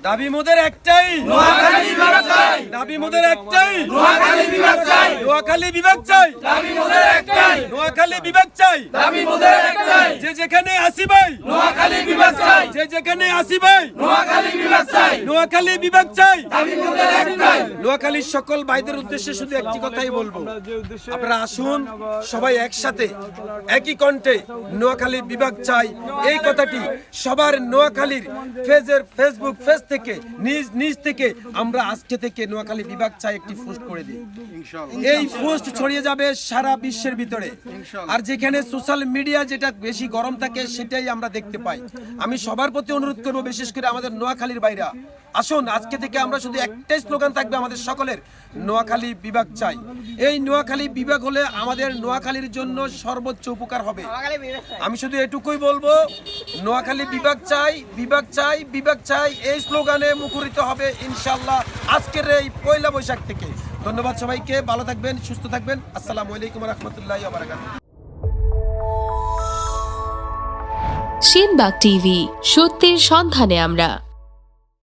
দাবি মোদের একটাই, নোয়াখালী বিভাগ চাই। দাবি মোদের একটাই, নোয়াখালী বিভাগ চাই। নোয়াখালী বিভাগ চাই, দাবি মোদের একটাই। নোয়াখালী বিভাগ চাই, দাবি মোদের একটাই। যে যেখানে আসি ভাই, নোয়াখালী বিভাগ চাই। যে যেখানে আসি ভাই, নোয়াখালী বিভাগ চাই। নোয়াখালী বিভাগ চাই। দাবি মোদের একটাই। নোয়াখালীর সকল ভাইদের উদ্দেশ্যে শুধু একটি কথাই বলবো, আপনারা আসুন সবাই একসাথে একই কণ্ঠে নোয়াখালী বিভাগ চাই এই কথাটি সবার নোয়াখালীর ফেসবুক পেজ থেকে নিজ থেকে আমরা আজকে থেকে নোয়াখালী বিভাগ চাই একটি পোস্ট করে দিই। এই পোস্ট ছড়িয়ে যাবে সারা বিশ্বের ভিতরে। আর যেখানে সোশ্যাল মিডিয়া যেটা বেশি গরম থাকে সেটাই আমরা দেখতে পাই। আমি সবার প্রতি অনুরোধ করব, বিশেষ করে আমাদের নোয়াখালীর ভাইরা, আসুন আজকে থেকে আমরা শুধু একটাই স্লোগান থাকবে আমাদের সকলের, নোয়াখালী বিভাগ চাই। এই নোয়াখালী বিভাগ হলে আমাদের নোয়াখালীর জন্য সর্বোচ্চ উপকার হবে। আমি শুধু এটুকুই বলবো, নোয়াখালী বিভাগ চাই, বিভাগ চাই, বিভাগ চাই, এই স্লোগানে মুখরিত হবে ইনশাআল্লাহ আজকের এই পয়লা বৈশাখ থেকে। ধন্যবাদ সবাইকে, ভালো থাকবেন, সুস্থ থাকবেন। আসসালামু আলাইকুম ওয়া রাহমাতুল্লাহি ওয়া বারাকাতুহু। সেনবাগ টিভি, সত্যের সন্ধানে আমরা।